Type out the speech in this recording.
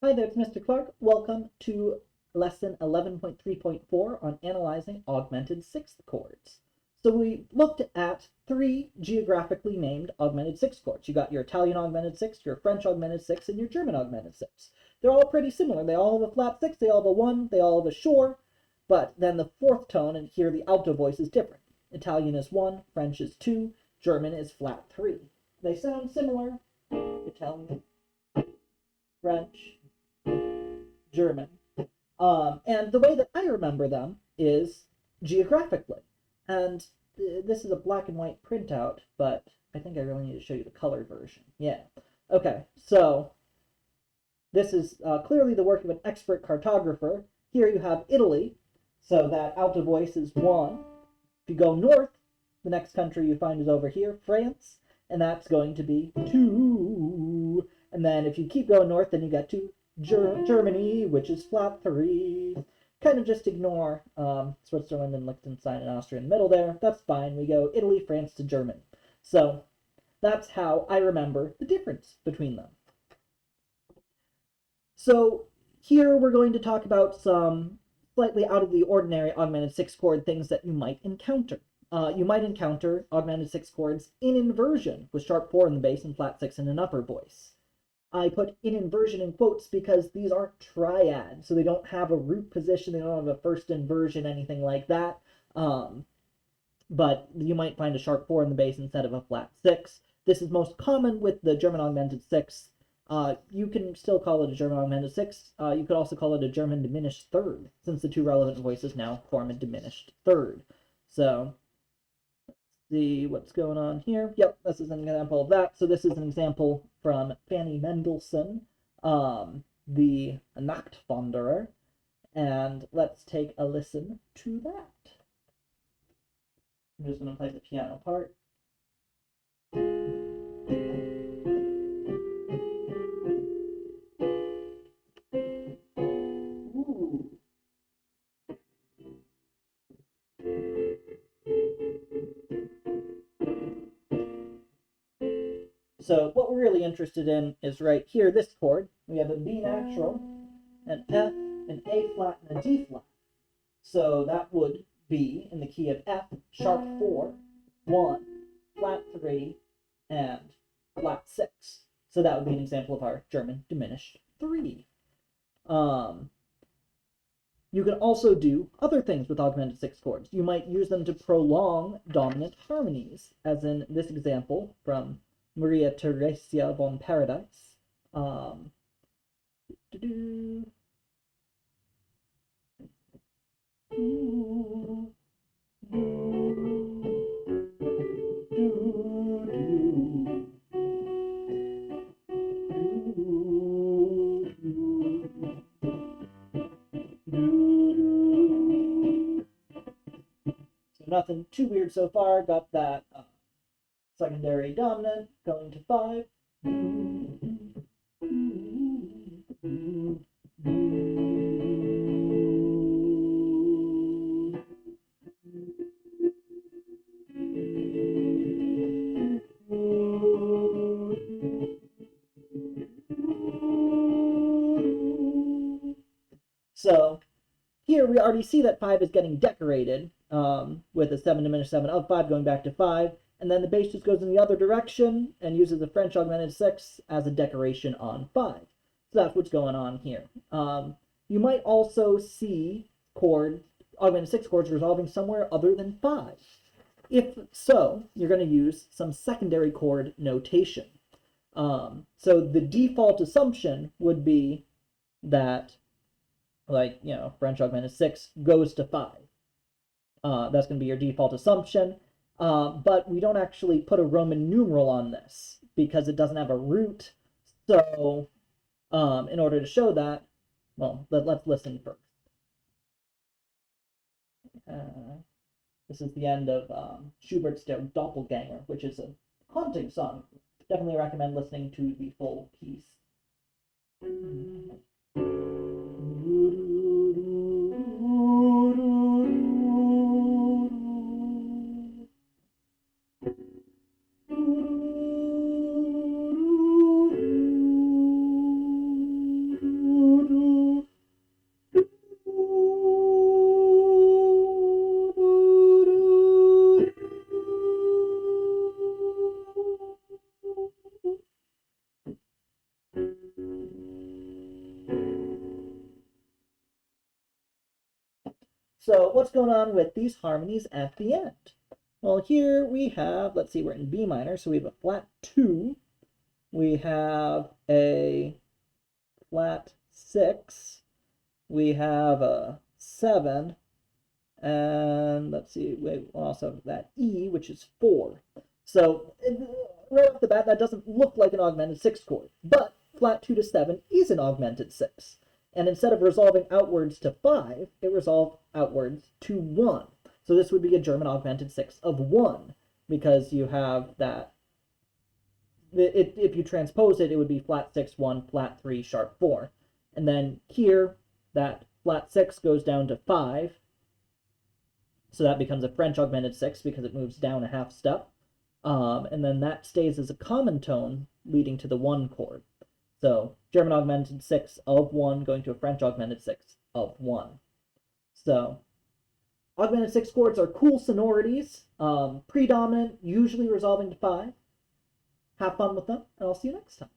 Hi there, it's Mr. Clark. Welcome to lesson 11.3.4 on analyzing augmented sixth chords. So we looked at three geographically named augmented sixth chords. You got your Italian augmented sixth, your French augmented sixth, and your German augmented sixth. They're all pretty similar. They all have a flat sixth, they all have a one, they all have a shore, but then the fourth tone, and here the alto voice is different. Italian is one, French is two, German is flat three. They sound similar. Italian, French, German. And the way that I remember them is geographically. And this is a black and white printout, but I think I really need to show you the color version. Yeah. Okay, so this is clearly the work of an expert cartographer. Here you have Italy, so that alto voice is one. If you go north, the next country you find is over here, France, and that's going to be two. And then if you keep going north, then you get to Germany, which is flat three. Kind of just ignore Switzerland and Liechtenstein and Austria in the middle there. That's fine. We go Italy, France to Germany. So that's how I remember the difference between them. So here we're going to talk about some slightly out of the ordinary augmented sixth chord things that you might encounter. You might encounter augmented sixth chords in inversion with sharp 4 in the bass and flat 6 in an upper voice. I put in inversion in quotes because these aren't triads, so they don't have a root position, they don't have a first inversion, anything like that. But you might find a sharp 4 in the bass instead of a flat 6. This is most common with the German augmented sixth. You can still call it a German augmented sixth. You could also call it a German diminished third, since the two relevant voices now form a diminished third. So see what's going on here. Yep, this is an example of that. So this is an example from Fanny Mendelssohn, the Nachtwanderer, and let's take a listen to that. I'm just going to play the piano part. Ooh. So what we're really interested in is right here, this chord. We have a B natural, an F, an A flat, and a D flat. So that would be in the key of F, sharp 4, 1, flat 3, and flat 6. So that would be an example of our German diminished 3. You can also do other things with augmented sixth chords. You might use them to prolong dominant harmonies, as in this example from Maria Theresia von Paradise. So nothing too weird so far. Got that secondary dominant going to 5. So here we already see that 5 is getting decorated with a 7 diminished 7 of 5 going back to 5. And then the bass just goes in the other direction and uses the French augmented sixth as a decoration on 5. So that's what's going on here. You might also see augmented sixth chords resolving somewhere other than 5. If so, you're going to use some secondary chord notation. So the default assumption would be that, like, French augmented sixth goes to 5. That's going to be your default assumption. But we don't actually put a Roman numeral on this because it doesn't have a root. So in order to show that, well, let's listen first. This is the end of Schubert's Der Doppelgänger, which is a haunting song. Definitely recommend listening to the full piece. So what's going on with these harmonies at the end? Well, here we have, let's see, we're in B minor, so we have a flat 2. We have a flat 6. We have a 7. And let's see, we also have that E, which is 4. So right off the bat, that doesn't look like an augmented 6th chord, but flat 2 to 7 is an augmented 6. And instead of resolving outwards to 5, it resolved outwards to 1. So this would be a German augmented 6 of 1, because you have that, if you transpose it, it would be flat 6, 1, flat 3, sharp 4. And then here, that flat 6 goes down to 5, so that becomes a French augmented 6 because it moves down a half step. And then that stays as a common tone, leading to the 1 chord. So German augmented 6 of 1 going to a French augmented 6 of 1. So augmented 6 chords are cool sonorities, predominant, usually resolving to 5. Have fun with them, and I'll see you next time.